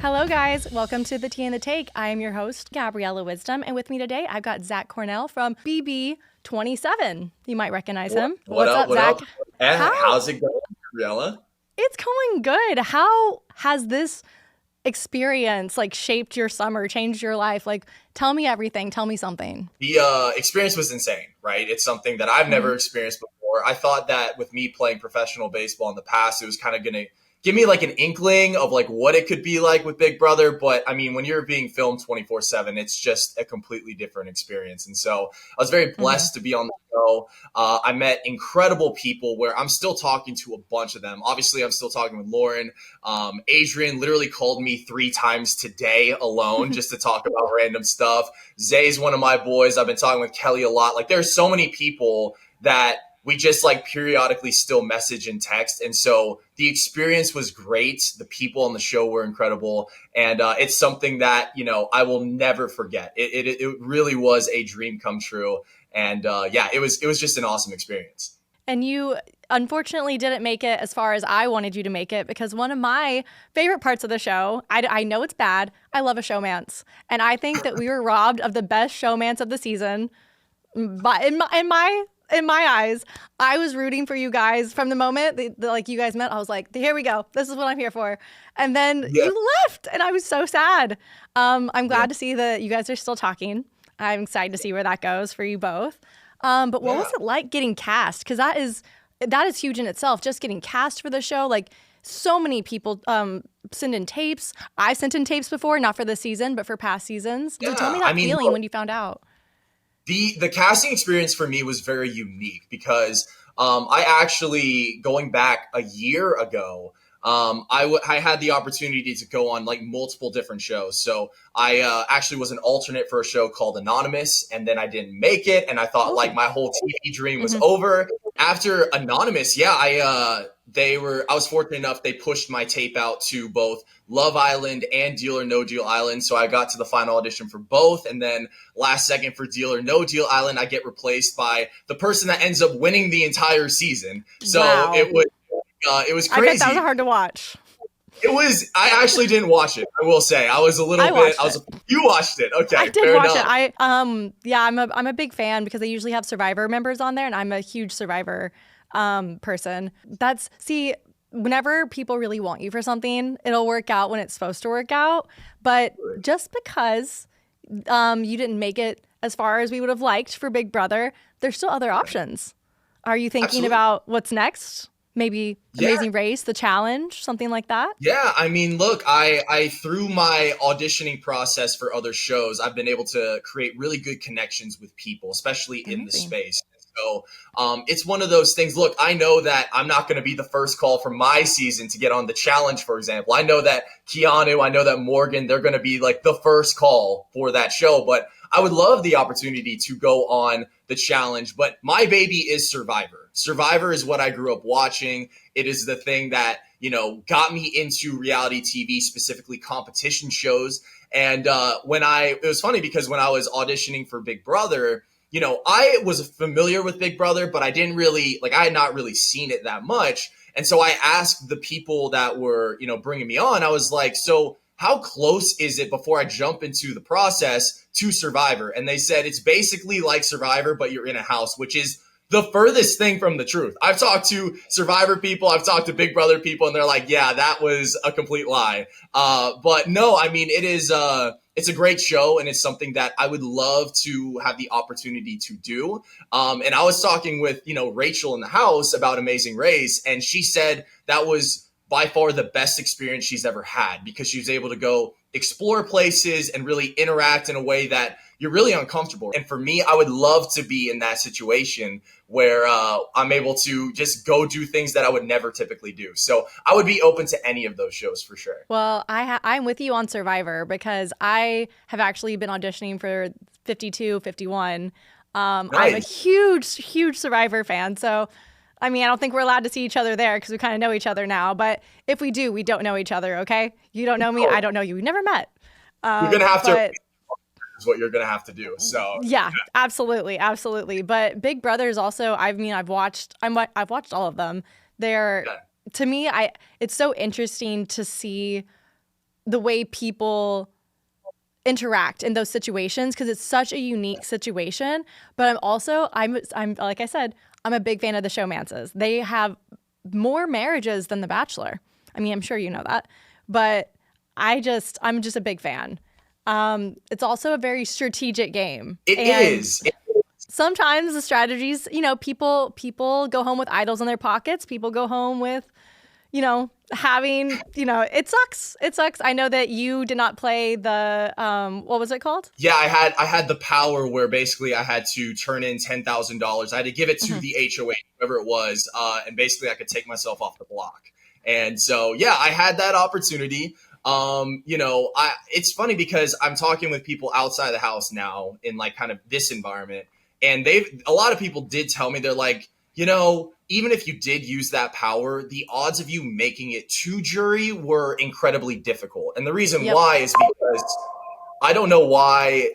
Hello, guys. Welcome to the Tea and the Take. I am your host, Gabriella Wisdom, and with me today, I've got Zach Cornell from BB27. You might recognize him. What's up, Zach? How's it going, Gabriella? It's going good. How has this experience shaped your summer, changed your life? Tell me everything. Tell me something. The experience was insane, right? It's something that I've never experienced before. I thought that with me playing professional baseball in the past, it was kind of going to give me an inkling of what it could be like with Big Brother. But I mean, when you're being filmed 24/7, it's just a completely different experience. And so I was very blessed to be on the show. I met incredible people where I'm still talking to a bunch of them. Obviously, I'm still talking with Lauren. Adrian literally called me 3 times today alone just to talk about random stuff. Zay's one of my boys. I've been talking with Kelly a lot. There's so many people that we just periodically still message and text. And so the experience was great. The people on the show were incredible. And it's something that, I will never forget. It really was a dream come true. And it was just an awesome experience. And you unfortunately didn't make it as far as I wanted you to make it, because one of my favorite parts of the show, I know it's bad, I love a showmance. And I think that we were robbed of the best showmance of the season. But in my eyes, I was rooting for you guys from the moment you guys met. I was like, here we go. This is what I'm here for. And then you left, and I was so sad. I'm glad to see that you guys are still talking. I'm excited to see where that goes for you both. But what was it like getting cast? Because that is huge in itself. Just getting cast for the show. So many people send in tapes. I sent in tapes before, not for this season, but for past seasons. So tell me that feeling when you found out. The casting experience for me was very unique because I actually, going back a year ago, I had the opportunity to go on multiple different shows. So I actually was an alternate for a show called Anonymous, and then I didn't make it. And I thought my whole TV dream was over. After Anonymous, I was fortunate enough, they pushed my tape out to both Love Island and Deal or No Deal Island. So I got to the final audition for both. And then last second for Deal or No Deal Island, I get replaced by the person that ends up winning the entire season. So it was crazy. I bet that was hard to watch. I actually didn't watch it. I will say I was a little bit. You watched it. Okay. I did watch it. I'm a big fan because they usually have Survivor members on there, and I'm a huge Survivor person. Whenever people really want you for something, it'll work out when it's supposed to work out. But just because you didn't make it as far as we would have liked for Big Brother, there's still other options. Are you thinking about what's next? Maybe Amazing Race, The Challenge, something like that? Yeah, I mean, look, I through my auditioning process for other shows, I've been able to create really good connections with people, especially in the space. So it's one of those things. Look, I know that I'm not going to be the first call for my season to get on The Challenge, for example. I know that Keanu, I know that Morgan, they're going to be the first call for that show. But I would love the opportunity to go on The Challenge. But my baby is Survivor. Survivor is what I grew up watching. It is the thing that, got me into reality TV, specifically competition shows. And it was funny because when I was auditioning for Big Brother, I was familiar with Big Brother, but I didn't really, I had not really seen it that much. And so I asked the people that were, bringing me on, I was like, so how close is it before I jump into the process to Survivor? And they said, it's basically like Survivor, but you're in a house, which is the furthest thing from the truth. I've talked to Survivor people, I've talked to Big Brother people, and they're like, yeah, that was a complete lie. But no, I mean, it's a great show, and it's something that I would love to have the opportunity to do. And I was talking with, Rachel in the house about Amazing Race, and she said that was by far the best experience she's ever had because she was able to go explore places and really interact in a way that you're really uncomfortable. And for me, I would love to be in that situation where I'm able to just go do things that I would never typically do. So I would be open to any of those shows for sure. Well, I'm with you on Survivor because I have actually been auditioning for 52, 51. Nice. I'm a huge Survivor fan. So, I mean, I don't think we're allowed to see each other there because we kind of know each other now. But if we do, we don't know each other, okay? You don't know me. I don't know you. We never met. You're going to have to... is what you're going to have to do. So yeah, absolutely. But Big Brother is also, I've watched all of them. To me, it's so interesting to see the way people interact in those situations, because it's such a unique situation. But I'm like I said, I'm a big fan of the showmances. They have more marriages than The Bachelor. I mean, I'm sure you know that, but I'm just a big fan. It's also a very strategic game. It is. Sometimes the strategies, people go home with idols in their pockets. People go home with, having, it sucks. It sucks. I know that you did not play the, what was it called? Yeah, I had the power where basically I had to turn in $10,000. I had to give it to the HOH, whoever it was, and basically I could take myself off the block. And so, yeah, I had that opportunity. It's funny because I'm talking with people outside the house now in like kind of this environment. And a lot of people did tell me, they're like, even if you did use that power, the odds of you making it to jury were incredibly difficult. And the reason why is because I don't know why,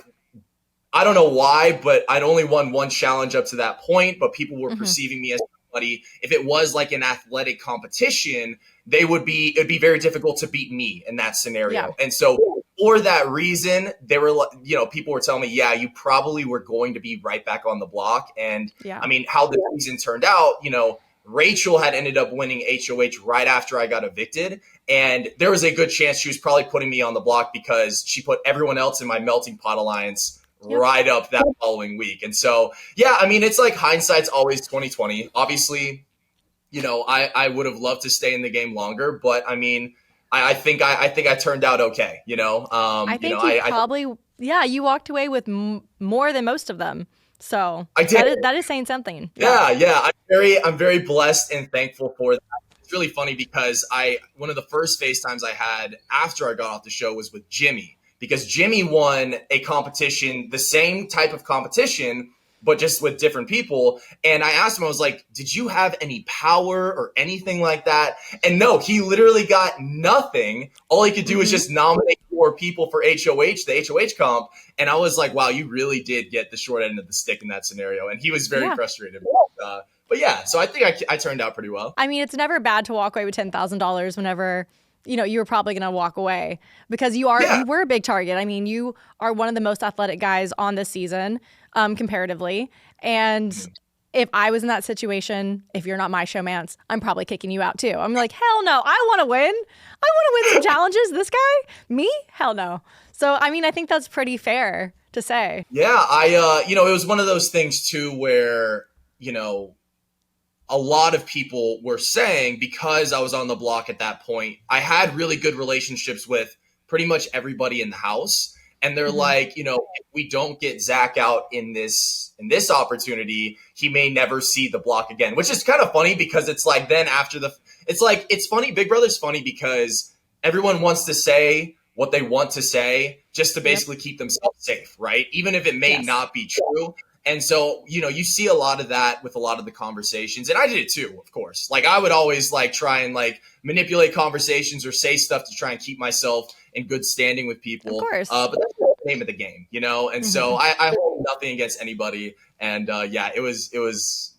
but I'd only won one challenge up to that point, but people were perceiving me as somebody. If it was like an athletic competition, it'd be very difficult to beat me in that scenario. Yeah. And so for that reason, they were, people were telling me, yeah, you probably were going to be right back on the block. And I mean, how the season turned out, Rachel had ended up winning HOH right after I got evicted. And there was a good chance she was probably putting me on the block because she put everyone else in my melting pot alliance right up that following week. And so, yeah, I mean, it's like hindsight's always 2020. Obviously, I would have loved to stay in the game longer, but I mean, I think I turned out okay. I think you walked away with more than most of them. So I did. That is saying something. Yeah. I'm very blessed and thankful for that. It's really funny because one of the first FaceTimes I had after I got off the show was with Jimmy, because Jimmy won a competition, the same type of competition, but just with different people. And I asked him, I was like, did you have any power or anything like that? And no, he literally got nothing. All he could do was just nominate 4 people for HOH, the HOH comp. And I was like, wow, you really did get the short end of the stick in that scenario. And he was very frustrated. But yeah, so I think I turned out pretty well. I mean, it's never bad to walk away with $10,000 whenever you were probably going to walk away, because you were a big target. I mean, you are one of the most athletic guys on this season, comparatively. And if I was in that situation, if you're not my showmance, I'm probably kicking you out too. I'm like, hell no, I want to win. I want to win some challenges. This guy, me? Hell no. So, I mean, I think that's pretty fair to say. Yeah, it was one of those things too where, a lot of people were saying, because I was on the block at that point, I had really good relationships with pretty much everybody in the house. And they're like, if we don't get Zach out in this opportunity, he may never see the block again, which is kind of funny because it's like, then after it's funny. Big Brother's funny because everyone wants to say what they want to say just to basically keep themselves safe, right? Even if it may not be true. And so, you see a lot of that with a lot of the conversations. And I did it too, of course. Like, I would always try and manipulate conversations or say stuff to try and keep myself in good standing with people. Of course. But that's the name of the game, And so I hold nothing against anybody. And it was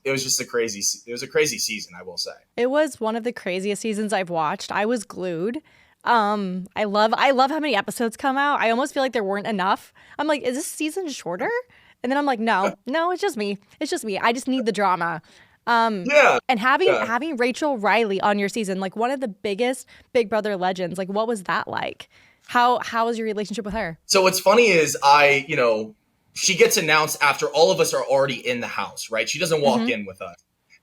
just a crazy season, I will say. It was one of the craziest seasons I've watched. I was glued. I love how many episodes come out. I almost feel like there weren't enough. I'm like, is this season shorter? And then I'm like, no, it's just me. It's just me. I just need the drama. And having Rachel Riley on your season, like one of the biggest Big Brother legends, like what was that like? How was your relationship with her? So what's funny is she gets announced after all of us are already in the house, right? She doesn't walk in with us.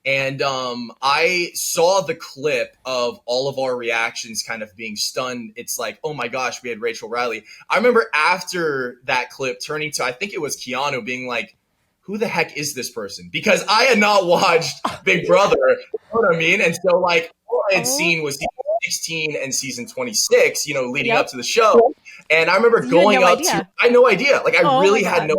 And I saw the clip of all of our reactions kind of being stunned. It's like, oh my gosh, we had Rachel Riley. I remember after that clip turning to, I think it was Keanu, being like, who the heck is this person? Because I had not watched Big Brother, you know what I mean? And so all I had seen was season 16 and season 26, leading up to the show. And I remember going up to, I had no idea. Like, I really had no.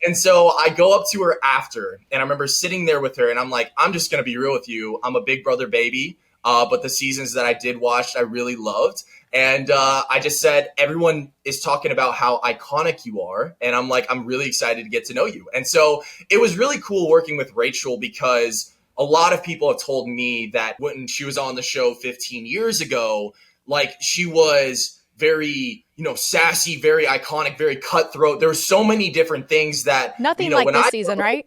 And so I go up to her after, and I remember sitting there with her, and I'm like, I'm just going to be real with you. I'm a Big Brother baby, but the seasons that I did watch, I really loved. And I just said, everyone is talking about how iconic you are. And I'm like, I'm really excited to get to know you. And so it was really cool working with Rachel, because a lot of people have told me that when she was on the show 15 years ago, she was very, sassy, very iconic, very cutthroat. There were so many different things that, Nothing like this season, right?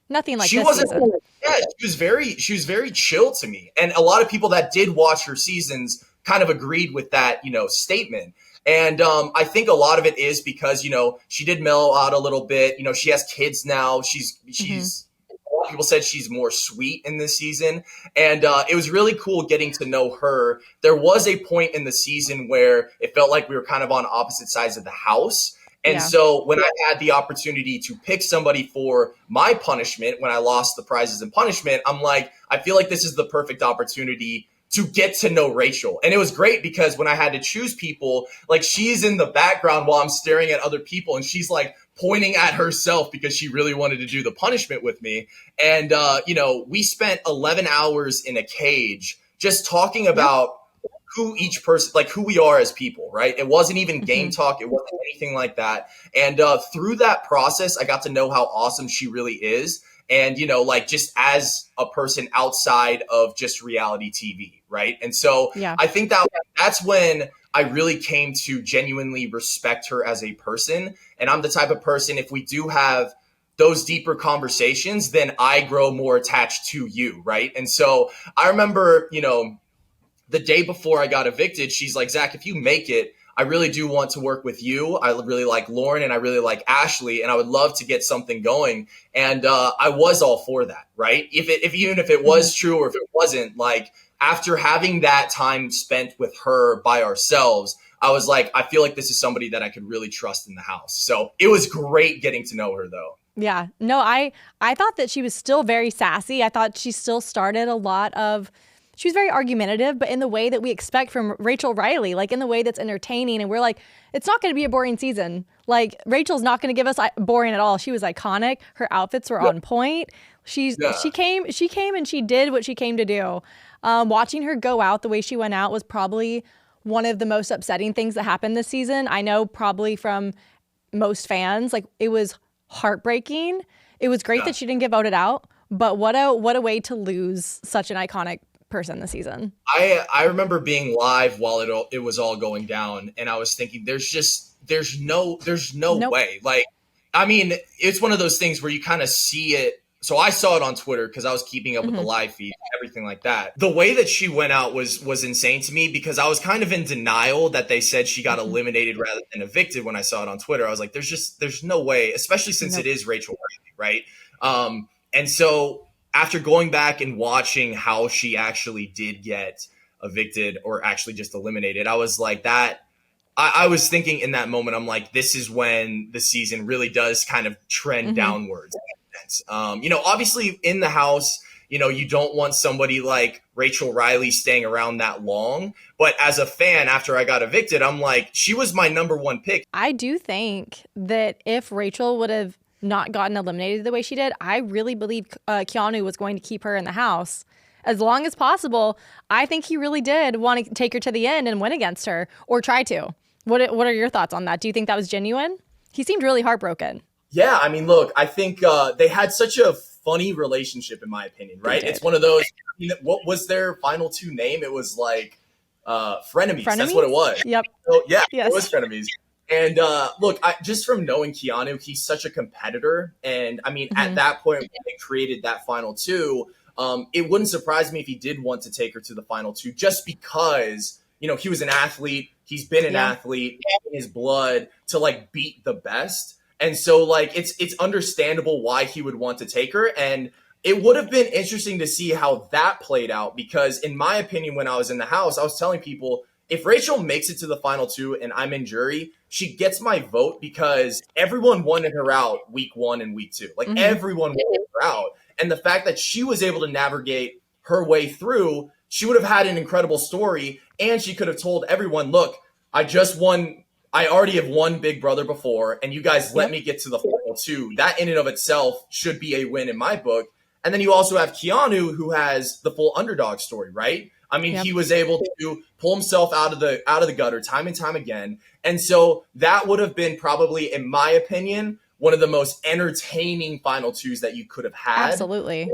Nothing like this season. Yeah, she was very chill to me. And a lot of people that did watch her seasons kind of agreed with that, statement. And I think a lot of it is because, she did mellow out a little bit. She has kids now. She's a lot of people said she's more sweet in this season. And it was really cool getting to know her. There was a point in the season where it felt like we were kind of on opposite sides of the house. And so when I had the opportunity to pick somebody for my punishment, when I lost the prizes and punishment, I'm like, I feel like this is the perfect opportunity to get to know Rachel. And it was great because when I had to choose people, like she's in the background while I'm staring at other people and she's like pointing at herself because she really wanted to do the punishment with me. And, we spent 11 hours in a cage just talking about who each person, like who we are as people, right? It wasn't even game talk. It wasn't anything like that. And through that process, I got to know how awesome she really is. And, just as a person outside of just reality TV, right? And so I think that's when I really came to genuinely respect her as a person. And I'm the type of person, if we do have those deeper conversations, then I grow more attached to you, right? And so I remember, the day before I got evicted, she's like, Zach, if you make it, I really do want to work with you. I really like Lauren and I really like Ashley, and I would love to get something going. And I was all for that, right? Even if it was true or if it wasn't, like after having that time spent with her by ourselves, I was like, I feel like this is somebody that I could really trust in the house. So it was great getting to know her, though. Yeah, no, I thought that she was still very sassy. I thought she still started a lot of. She was very argumentative, but in the way that we expect from Rachel Riley, like in the way that's entertaining. And we're like, it's not going to be a boring season. Like Rachel's not going to give us boring at all. She was iconic. Her outfits were on point. She came and she did what she came to do. Watching her go out the way she went out was probably one of the most upsetting things that happened this season. I know probably from most fans, like it was heartbreaking. It was great that she didn't get voted out, but what a way to lose such an iconic person this season. I remember being live while it was all going down, and I was thinking, there's no way. Like, I mean, it's one of those things where you kind of see it. So I saw it on Twitter because I was keeping up with the live feed, everything like that. The way that she went out was insane to me because I was kind of in denial that they said she got eliminated rather than evicted. When I saw it on Twitter, I was like, there's no way, especially since it is Rachel Riley, right? And so after going back and watching how she actually did get evicted or actually just eliminated, I was like that. I was thinking in that moment, I'm like, this is when the season really does kind of trend downwards. Obviously in the house, you don't want somebody like Rachel Riley staying around that long. But as a fan, after I got evicted, I'm like, she was my number one pick. I do think that if Rachel would have not gotten eliminated the way she did, I really believe Keanu was going to keep her in the house as long as possible. I think he really did want to take her to the end and win against her, or try to. What are your thoughts on that? Do you think that was genuine? He seemed really heartbroken. Yeah, I mean, look, I think they had such a funny relationship, in my opinion, right? It's one of those, what was their final two name? It was like frenemies. That's what it was. Yep. So, yeah, It was frenemies. And look, just from knowing Keanu, he's such a competitor. And I mean, at that point, when they created that final two, it wouldn't surprise me if he did want to take her to the final two, just because, he was an athlete. He's been an athlete in his blood to like beat the best. And so like, it's understandable why he would want to take her. And it would have been interesting to see how that played out, because in my opinion, when I was in the house, I was telling people, if Rachel makes it to the final two and I'm in jury, she gets my vote because everyone wanted her out week 1 and week 2. Like everyone wanted her out. And the fact that she was able to navigate her way through, she would have had an incredible story. And she could have told everyone, look, I already have won Big Brother before, and you guys let me get to the final two. That in and of itself should be a win in my book. And then you also have Keanu, who has the full underdog story, right? I mean, he was able to pull himself out of the gutter time and time again. And so that would have been probably, in my opinion, one of the most entertaining final twos that you could have had. Absolutely.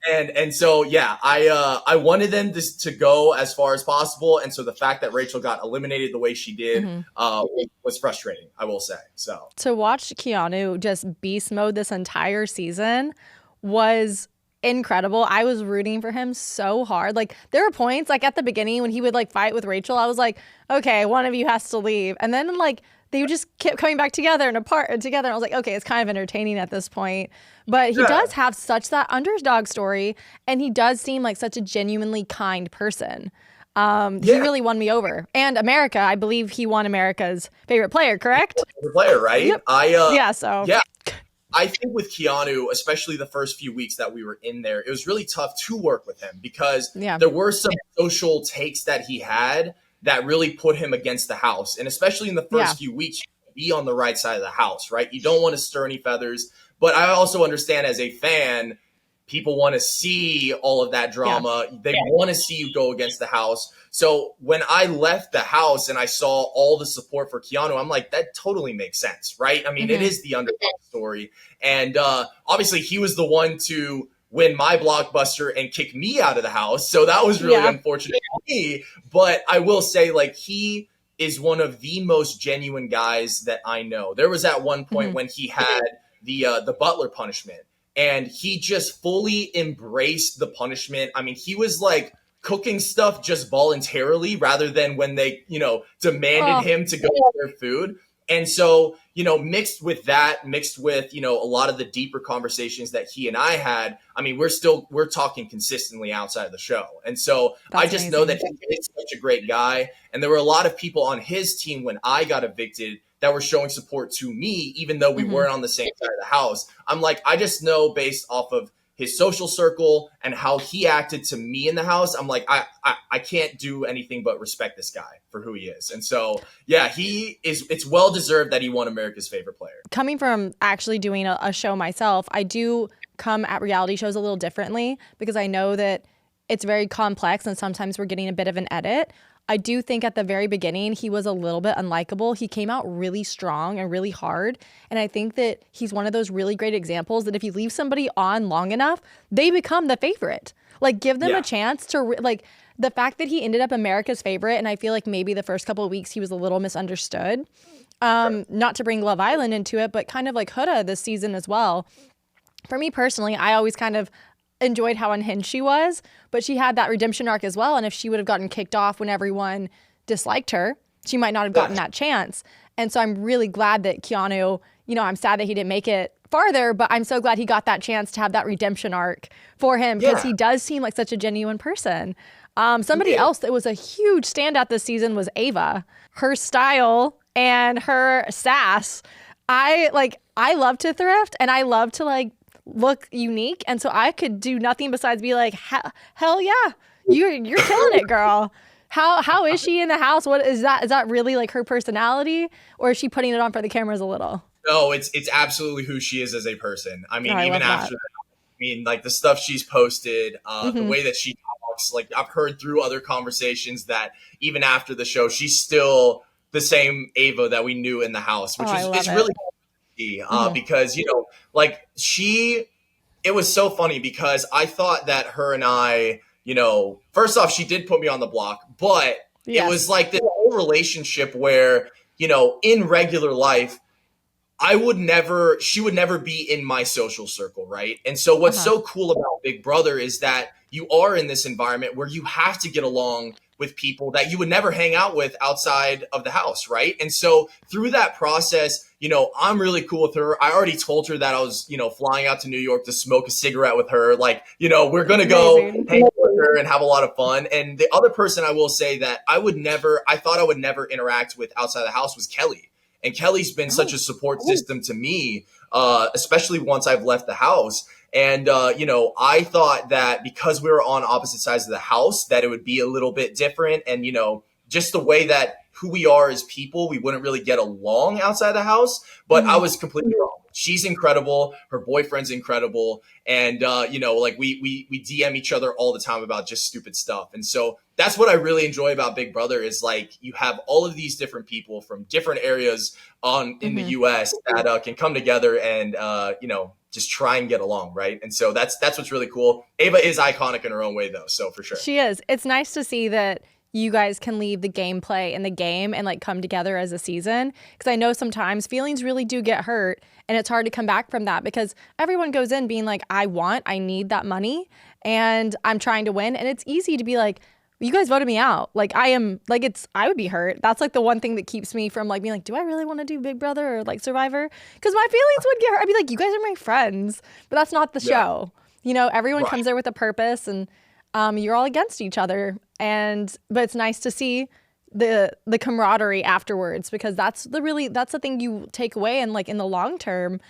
And so yeah, I wanted them to go as far as possible, and so the fact that Rachel got eliminated the way she did was frustrating, I will say. So To watch Keanu just beast mode this entire season was incredible. I was rooting for him so hard. Like there were points like at the beginning when he would like fight with Rachel, I was like, okay, one of you has to leave. And then like they just kept coming back together and apart and together. And I was like, okay, it's kind of entertaining at this point. But he does have such that underdog story, and he does seem like such a genuinely kind person. He really won me over. And America, I believe he won America's favorite player, correct? Favorite player, right? Yep. Yeah. I think with Keanu, especially the first few weeks that we were in there, it was really tough to work with him because there were some social takes that he had that really put him against the house. And especially in the first few weeks, you be on the right side of the house, right? You don't want to stir any feathers. But I also understand as a fan, people want to see all of that drama. They want to see you go against the house. So when I left the house and I saw all the support for Keanu, I'm like, that totally makes sense, right? I mean, it is the underdog story. And obviously he was the one to win my blockbuster and kick me out of the house. So that was really unfortunate for me. But I will say, like, he is one of the most genuine guys that I know. There was at one point when he had the butler punishment, and he just fully embraced the punishment. I mean, he was like cooking stuff just voluntarily rather than when they, demanded him to go get their food. And so, mixed with that, mixed with, a lot of the deeper conversations that he and I had, I mean, we're talking consistently outside of the show. And so I just know that he is such a great guy. And there were a lot of people on his team when I got evicted that were showing support to me, even though we weren't on the same side of the house. I'm like, I just know based off of his social circle and how he acted to me in the house, I'm like, I can't do anything but respect this guy for who he is. And so, yeah, it's well-deserved that he won America's favorite player. Coming from actually doing a show myself, I do come at reality shows a little differently because I know that it's very complex and sometimes we're getting a bit of an edit. I do think at the very beginning, he was a little bit unlikable. He came out really strong and really hard. And I think that he's one of those really great examples that if you leave somebody on long enough, they become the favorite. Like, give them a chance to, the fact that he ended up America's favorite, and I feel like maybe the first couple of weeks he was a little misunderstood. Not to bring Love Island into it, but kind of like Huda this season as well. For me personally, I always kind of enjoyed how unhinged she was, but she had that redemption arc as well. And if she would have gotten kicked off when everyone disliked her, she might not have gotten that chance. And so I'm really glad that Keanu, I'm sad that he didn't make it farther, but I'm so glad he got that chance to have that redemption arc for him because he does seem like such a genuine person. Somebody else that was a huge standout this season was Ava. Her style and her sass. I love to thrift and I love to look unique, and so I could do nothing besides be like, hell yeah, you're killing it, girl. How is she in the house? What is that? Is that really like her personality, or is she putting it on for the cameras a little? No, it's absolutely who she is as a person. I mean, even after that, the stuff she's posted, the way that she talks, like I've heard through other conversations that even after the show, she's still the same Ava that we knew in the house, which is really because it was so funny because I thought that her and I, first off, she did put me on the block, but it was like this whole relationship where, in regular life, she would never be in my social circle, right? And so what's so cool about Big Brother is that you are in this environment where you have to get along with people that you would never hang out with outside of the house, right? And so through that process, I'm really cool with her. I already told her that I was, flying out to New York to smoke a cigarette with her. We're going to go hang out with her and have a lot of fun. And the other person I will say that I thought I would never interact with outside the house was Kelly. And Kelly's been such a support system to me, especially once I've left the house. And, I thought that because we were on opposite sides of the house, that it would be a little bit different. And, just the way that who we are as people, we wouldn't really get along outside the house. But I was completely wrong. She's incredible. Her boyfriend's incredible. And, we DM each other all the time about just stupid stuff. And so that's what I really enjoy about Big Brother is you have all of these different people from different areas in the US that can come together and, just try and get along, right? And so that's what's really cool. Ava is iconic in her own way, though, so for sure. She is. It's nice to see that you guys can leave the gameplay in the game and like come together as a season. Because I know sometimes feelings really do get hurt and it's hard to come back from that because everyone goes in being like, I need that money and I'm trying to win. And it's easy to be like, you guys voted me out. Like I would be hurt. That's like the one thing that keeps me from like being like, do I really want to do Big Brother or like Survivor? Because my feelings would get hurt. I'd be like, you guys are my friends, but that's not the show. You know, everyone comes there with a purpose and you're all against each other. But it's nice to see the camaraderie afterwards because that's the thing you take away. And like in the long term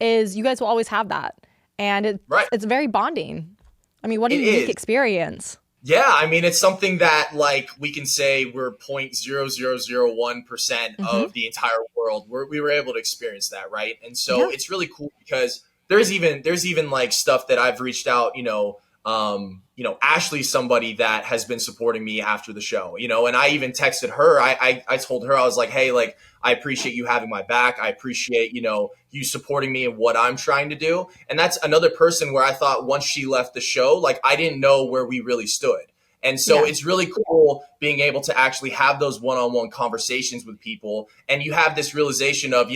is you guys will always have that. And it's very bonding. I mean, what a unique experience. Yeah, I mean, it's something that like we can say we're 0.0001% of the entire world. We were able to experience that, right? And so it's really cool because there's even like stuff that I've reached out, Ashley's somebody that has been supporting me after the show, and I even texted her. I told her, I was like, hey, like, I appreciate you having my back. I appreciate, you supporting me in what I'm trying to do. And that's another person where I thought once she left the show, like I didn't know where we really stood. And so it's really cool being able to actually have those one-on-one conversations with people. And you have this realization of,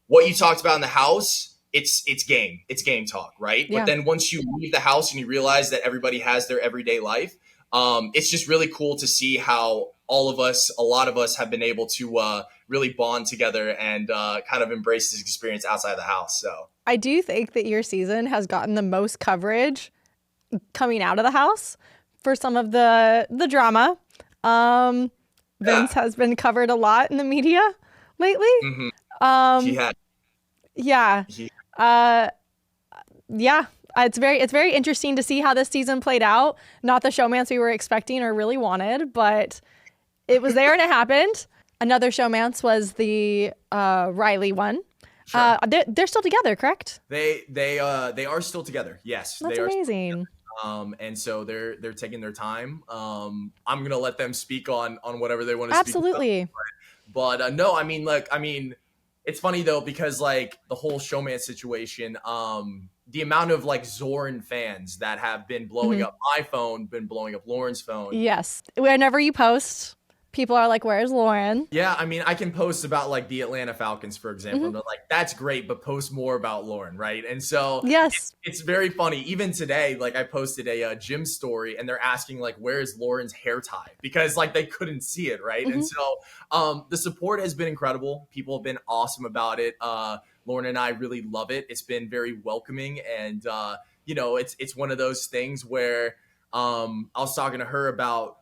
what you talked about in the house, it's game talk, right? Yeah. But then once you leave the house and you realize that everybody has their everyday life, it's just really cool to see how a lot of us have been able to really bond together and kind of embrace this experience outside of the house. So I do think that your season has gotten the most coverage coming out of the house for some of the drama. Vince has been covered a lot in the media lately. He had. Yeah. It's very interesting to see how this season played out. Not the showmance we were expecting or really wanted, but it was there and it happened. Another showmance was the Riley one. Sure. They're still together, correct? They are still together. Yes, that's amazing. And so they're taking their time. I'm gonna let them speak on whatever they want to Absolutely. speak about. But no, I mean, it's funny though because like the whole showman situation, the amount of like Zoran fans that have been blowing up my phone, been blowing up Lauren's phone. Yes, whenever you post, people are like, where's Lauren? Yeah, I mean, I can post about like the Atlanta Falcons, for example. And they're like, that's great, but post more about Lauren, right? And so it's very funny. Even today, like I posted a gym story and they're asking like, where's Lauren's hair tie? Because like they couldn't see it, right? And so the support has been incredible. People have been awesome about it. Lauren and I really love it. It's been very welcoming. And, it's one of those things where I was talking to her about,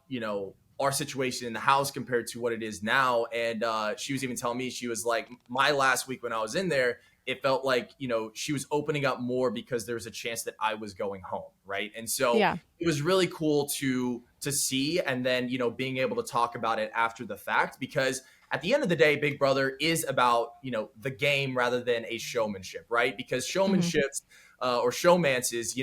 our situation in the house compared to what it is now. And she was even telling me, she was like, my last week when I was in there, it felt like, she was opening up more because there was a chance that I was going home. Right. And so it was really cool to see. And then, being able to talk about it after the fact, because at the end of the day, Big Brother is about, the game rather than a showmanship. Right. Because showmanships or showmances,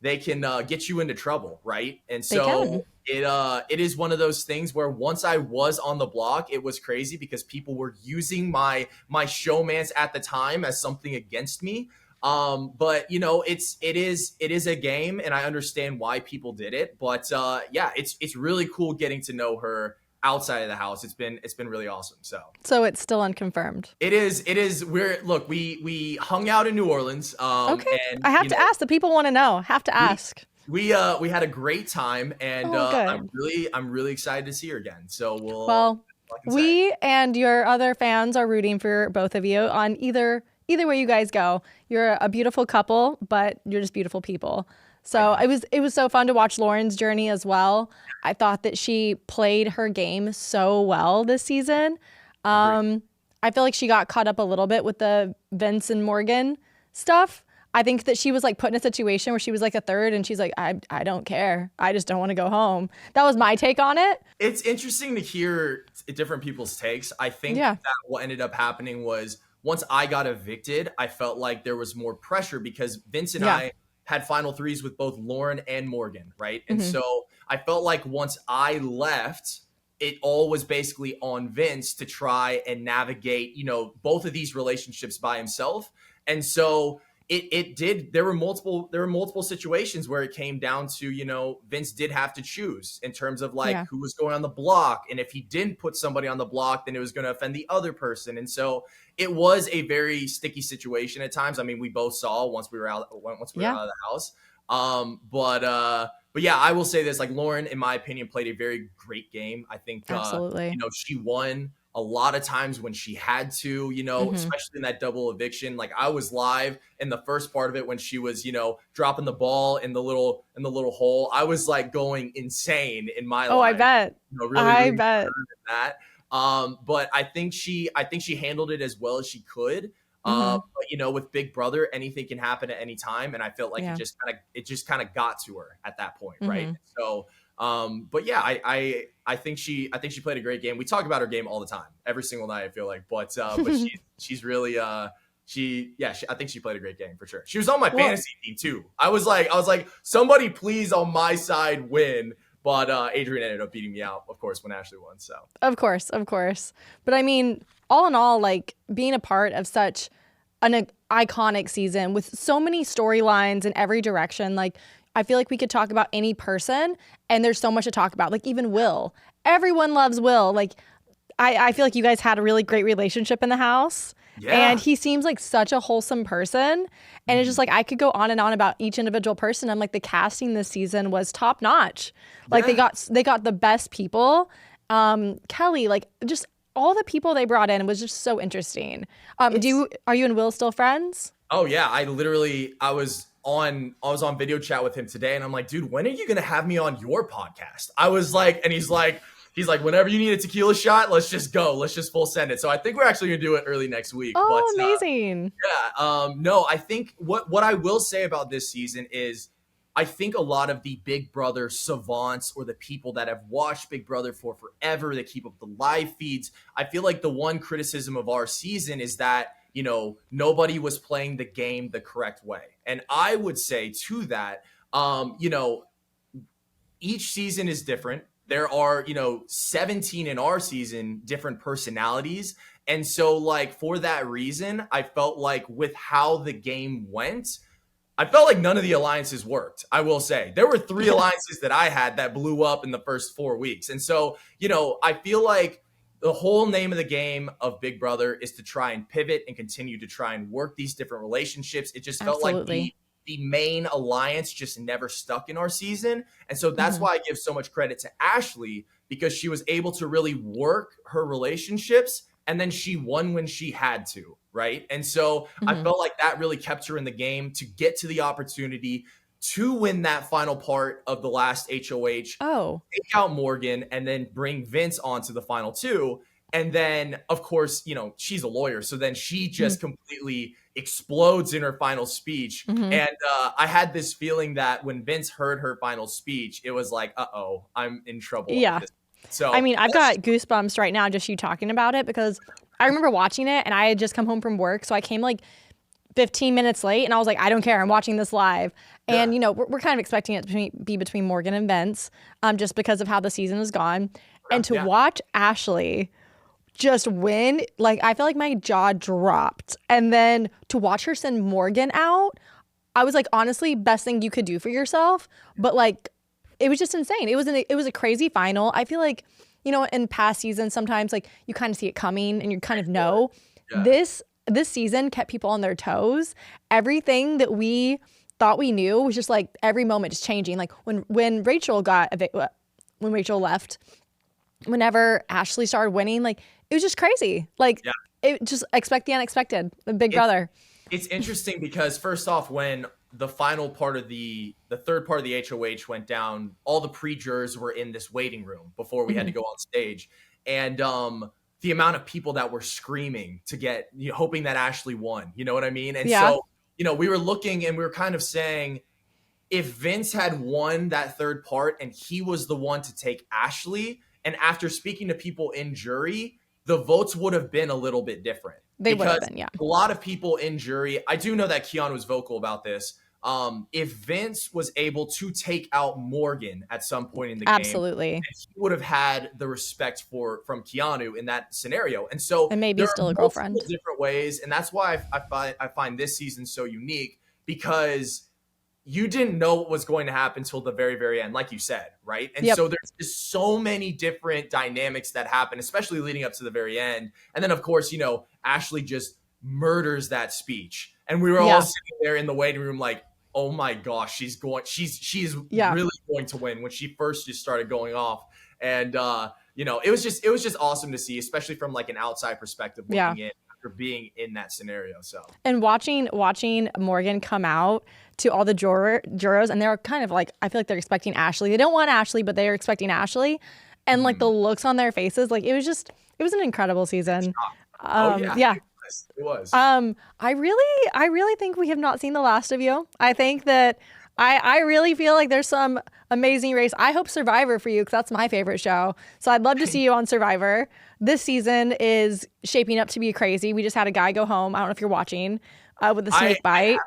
they can get you into trouble. Right. And so it is one of those things where once I was on the block, it was crazy because people were using my showmance at the time as something against me. But it is a game and I understand why people did it. But it's really cool getting to know her outside of the house. It's been really awesome. So it's still unconfirmed. It is. We hung out in New Orleans. Okay. And, I have to ask. The people want to know. Have to ask. We had a great time, and I'm really excited to see her again. So we and your other fans are rooting for both of you on either way you guys go. You're a beautiful couple, but you're just beautiful people. So it was so fun to watch Lauren's journey as well. I thought that she played her game so well this season. I feel like she got caught up a little bit with the Vince and Morgan stuff. I think that she was like put in a situation where she was like a third and she's like, I don't care. I just don't want to go home. That was my take on it. It's interesting to hear different people's takes. I think that what ended up happening was once I got evicted, I felt like there was more pressure because Vince and I had final threes with both Lauren and Morgan, right? And so I felt like once I left, it all was basically on Vince to try and navigate, both of these relationships by himself. And so it did. There were multiple situations where it came down to, Vince did have to choose in terms of like Yeah. who was going on the block, and if he didn't put somebody on the block, then it was going to offend the other person, and so it was a very sticky situation at times. I mean, we both saw once we were out Yeah. of the house. But yeah, I will say this: like Lauren, in my opinion, played a very great game. I think Absolutely. she won a lot of times when she had to, Hmm. especially in that double eviction. Like I was live in the first part of it when she was, dropping the ball in the little hole. I was like going insane in my Oh, I live, bet. really I rooting for bet. her in that. But I think she handled it as well as she could. Hmm. But with Big Brother, anything can happen at any time, and I felt like Yeah. it just kind of got to her at that point, right? Hmm. So, but yeah, I think she played a great game. We talk about her game all the time, every single night. I feel like, but she's really I think she played a great game for sure. She was on my Well, fantasy team too. I was like, somebody please on my side win. But Adrian ended up beating me out, of course, when Ashley won. So of course, of course. But I mean, all in all, like being a part of such an iconic season with so many storylines in every direction, like I feel like we could talk about any person and there's so much to talk about. Like even Will. Everyone loves Will. Like I feel like you guys had a really great relationship in the house. And yeah. he seems like such a wholesome person. And it's just Mhm. like I could go on and on about each individual person. I'm like the casting this season was top notch. Like Yeah. they got the best people. Kelly, like just all the people they brought in was just so interesting. It's Are you and Will still friends? Oh yeah, I was on video chat with him today, and I'm like, dude, when are you gonna have me on your podcast? I was like, and he's like, whenever you need a tequila shot, let's just go, let's just full send it. So I think we're actually gonna do it early next week. But Oh, amazing. yeah, no, I think what I will say about this season is I think a lot of the Big Brother savants or the people that have watched Big Brother for forever, that keep up the live feeds, I feel like the one criticism of our season is that, nobody was playing the game the correct way. And I would say to that, each season is different. There are, 17 in our season, different personalities. And so, like, for that reason, I felt like with how the game went, I felt like none of the alliances worked. I will say there were three Yeah. alliances that I had that blew up in the first 4 weeks. And so, I feel like the whole name of the game of Big Brother is to try and pivot and continue to try and work these different relationships. It just felt like the Absolutely. the main alliance just never stuck in our season. And so that's Hmm. why I give so much credit to Ashley, because she was able to really work her relationships, and then she won when she had to, right? And so I Hmm. felt like that really kept her in the game to get to the opportunity to win that final part of the last HOH, Oh, take out Morgan, and then bring Vince on to the final two. And then, of course, she's a lawyer. So then she hmm. just completely explodes in her final speech. Hmm. And I had this feeling that when Vince heard her final speech, it was like, uh-oh, I'm in trouble at Yeah. this point. I So mean, I've that's got goosebumps right now just you talking about it because I remember watching it and I had just come home from work. So I came like 15 minutes late and I was like, I don't care. I'm watching this live. yeah, And, we're kind of expecting it to be between Morgan and Vince just because of how the season has gone. okay, And to yeah, watch Ashley just win, like, I felt like my jaw dropped. And then to watch her send Morgan out, I was like, honestly, best thing you could do for yourself. But like, it was just insane. It was a crazy final. I feel like, in past seasons, sometimes like you kind of see it coming and you kind of know. yeah, This season kept people on their toes. Everything that we thought we knew was just like every moment just changing. Like when when Rachel left, whenever Ashley started winning, like it was just crazy. Like yeah. it just expect the unexpected. The Big It's Brother. it's interesting because first off, when the final part of the third part of the HOH went down, all the pre-jurors were in this waiting room before we had to Hmm. go on stage, and the amount of people that were screaming to get, hoping that Ashley won, you know what I mean? And Yeah. so, we were looking and we were kind of saying, if Vince had won that third part and he was the one to take Ashley, and after speaking to people in jury, the votes would have been a little bit different They would have because been. Yeah. a lot of people in jury, I do know that Keon was vocal about this. if Vince was able to take out Morgan at some point in the game, Absolutely. he would have had the respect from Keanu in that scenario. And so And maybe there still are a multiple girlfriend. different ways, and that's why I find this season so unique, because you didn't know what was going to happen until the very, very end, like you said, right? And Yep. so there's just so many different dynamics that happen, especially leading up to the very end. And then, of course, you know, Ashley just murders that speech. And we were all sitting there in the waiting room like, oh my gosh, she's really going to win, when she first just started going off. And you know, it was just awesome to see, especially from like an outside perspective looking in after being in that scenario. So, and watching Morgan come out to all the jurors, and they're kind of like, I feel like they're expecting Ashley. They don't want Ashley, but they're expecting Ashley. And like the looks on their faces, like it was an incredible season. It was. I really think we have not seen the last of you. I think that I really feel like there's some amazing race. I hope Survivor for you, because that's my favorite show. So I'd love to see you on Survivor. This season is shaping up to be crazy. We just had a guy go home. I don't know if you're watching, with the snake bite.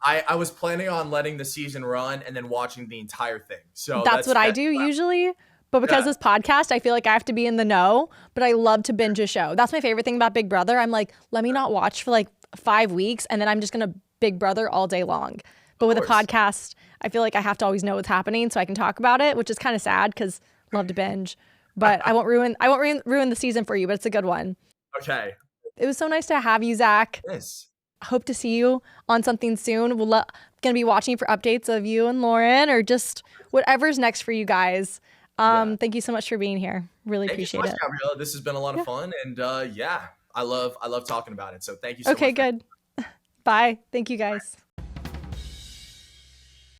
I was planning on letting the season run and then watching the entire thing. So that's what I do usually. But because this podcast, I feel like I have to be in the know, but I love to binge a show. That's my favorite thing about Big Brother. I'm like, let me not watch for like 5 weeks, and then I'm just going to Big Brother all day long. But with a podcast, I feel like I have to always know what's happening so I can talk about it, which is kind of sad because I love to binge. But I won't ruin the season for you, but it's a good one. Okay. It was so nice to have you, Zach. Yes. Hope to see you on something soon. We're going to be watching for updates of you and Lauren, or just whatever's next for you guys. Thank you so much for being here. Really appreciate it. Gabriella. This has been a lot of fun, and I love talking about it. So thank you so much. Okay, good. Bye. Thank you guys.